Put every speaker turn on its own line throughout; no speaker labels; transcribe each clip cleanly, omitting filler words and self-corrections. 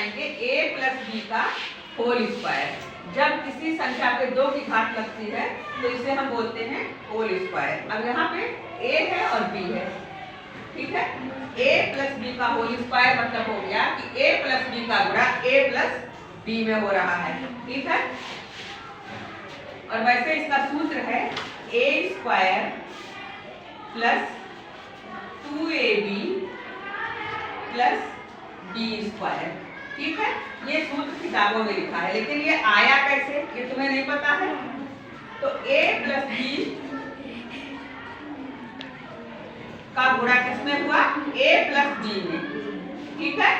बनाएंगे a plus B का whole square. जब किसी संख्या पे 2 की घात लगती है तो इसे हम बोलते हैं होल स्क्वायर। अब यहाँ पे a है और b है, ठीक है। a प्लस बी का होल स्क्वायर मतलब हो गया कि a प्लस बी का गुणा a प्लस बी में हो रहा है, ठीक है। और वैसे इसका सूत्र है a square plus 2ab plus B square, ठीक है। ये सूत्र किताबों में लिखा है, लेकिन ये आया कैसे ये तुम्हें नहीं पता है। तो a प्लस बी का गुणा किसमें हुआ? a प्लस बी में, ठीक है।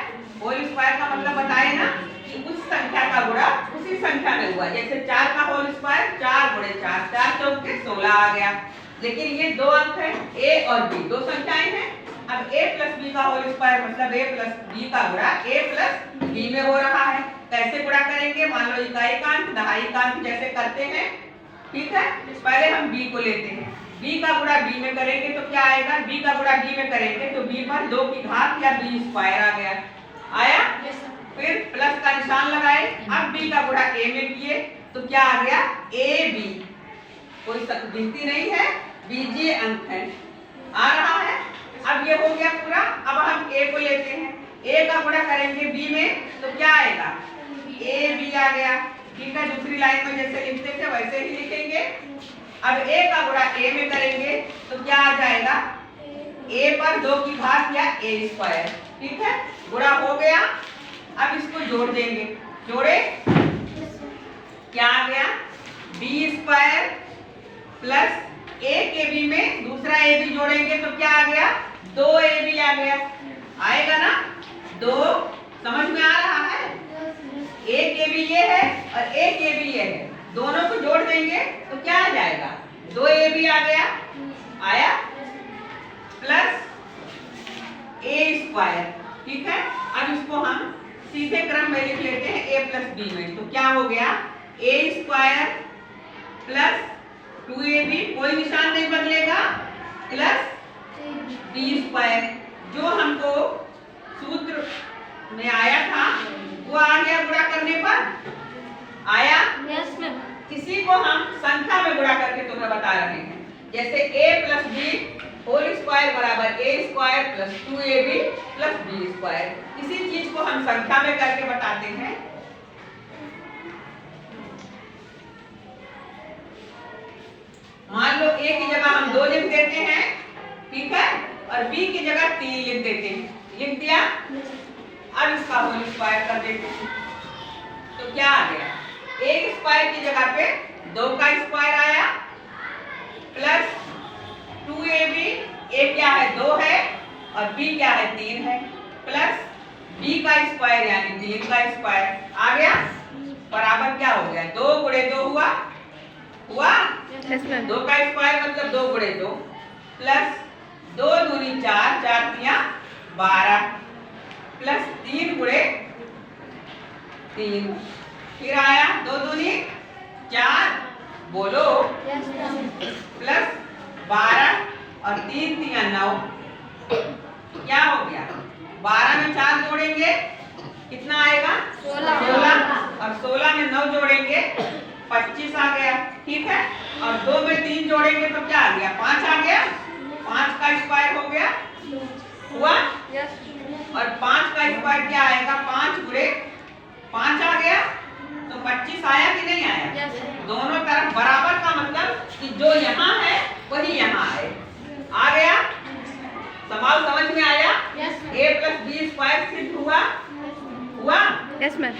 होल स्क्वायर का मतलब बताए ना कि उस संख्या का गुणा उसी संख्या में हुआ। जैसे 4 का होल स्क्वायर 4 गुणे 4, 4 चौके 16 आ गया। लेकिन ये 2 अंक है a और b, 2 संख्याएं हैं। अब a प्लस बी का होल स्क्वायर मतलब a प्लस बी का गुणा a प्लस बी में हो रहा है। कैसे गुणा करेंगे? मान लो इकाई का अंक दहाई का अंक जैसे करते हैं, ठीक है। पहले हम b को लेते हैं, b का गुणा b में करेंगे तो क्या आएगा? b का गुणा b में करेंगे तो b पर 2 की घात या b स्क्वायर आ गया, आया। फिर प्लस का निशान लगाए, अब b का गुणा a में किए तो क्या आ गया? ab। कोई गिनती नहीं है, बीजीय अंक है, आ रहा है। अब ये हो गया पूरा। अब हम a को लेते हैं, a का गुणा करेंगे b में तो क्या आएगा? ab आ गया, ठीक है। दूसरी लाइन में जैसे लिखते थे वैसे ही लिखेंगे। अब a का गुणा a में करेंगे तो क्या आ जाएगा? a पर 2 की घात या a स्क्वायर, ठीक है। गुणा हो गया। अब इसको जोड़ देंगे, जोड़े क्या आ गया? b स्क्वायर प्लस a के b में दूसरा a भी जोड़ेंगे तो क्या आ गया? 2ab आ गया, आएगा ना? 2 समझ में आ रहा है? a के b ये है और a के b ये है, दोनों को जोड़ देंगे तो क्या आ जाएगा? 2ab आ गया, आया। प्लस a स्क्वायर, ठीक है। अब इसको हम सीधे क्रम में लिख लेते हैं a प्लस b में, तो क्या हो गया? a स्क्वायर प्लस 2ab, कोई निशान नहीं बदलेगा, प्लस b स्क्वायर। जो हमको सूत्र में आया था वो आ गया गुणा करने पर, आया।
Yes ma'am.
इसी को हम संख्या में गुणा करके तुम्हें बता रहे हैं। जैसे a plus B whole square बराबर a square plus 2ab plus b square. इसी चीज को हम संख्या में करके बताते हैं। मान लो a की जगह हम 2 लिख देते हैं, ठीक है, और b की जगह 3 लिख देते हैं, लिख दिया। अब इसका होल स्क्वायर कर देते हैं तो क्या आ गया? a स्क्वायर की जगह पे 2 का स्क्वायर आया प्लस 2ab, a क्या है? 2 है और b क्या है? 3 है, प्लस b का स्क्वायर यानी 3 का स्क्वायर आ गया, बराबर क्या हो गया? 2 गुणे 2 हुआ, 2 का स्क्वायर मतलब 2 गुणे 2 प्लस 2 दूनी 4, 4 तिया 12 प्लस 3 गुणे 3, फिर आया 2 दूनी 4, बोलो, प्लस 12 और 3 तिया 9, क्या हो गया? 12 में 4 जोड़ेंगे कितना आएगा? 16 और 16 में 9 जोड़ेंगे 25 आ गया, ठीक है। और 2 में 3 जोड़ेंगे तो क्या आ गया? 5 आ गया, 5 का स्क्वायर हो गया, हुआ। और 5 का स्क्वायर क्या आएगा? 5 गुणे 5 आ गया, तो 25 आया कि नहीं आया? दोनों तरफ बराबर का मतलब कि जो यहाँ है वही यहाँ आए, आ गया। सवाल समझ में आया? a प्लस बी स्क्वायर सिद्ध हुआ,
यस मैम।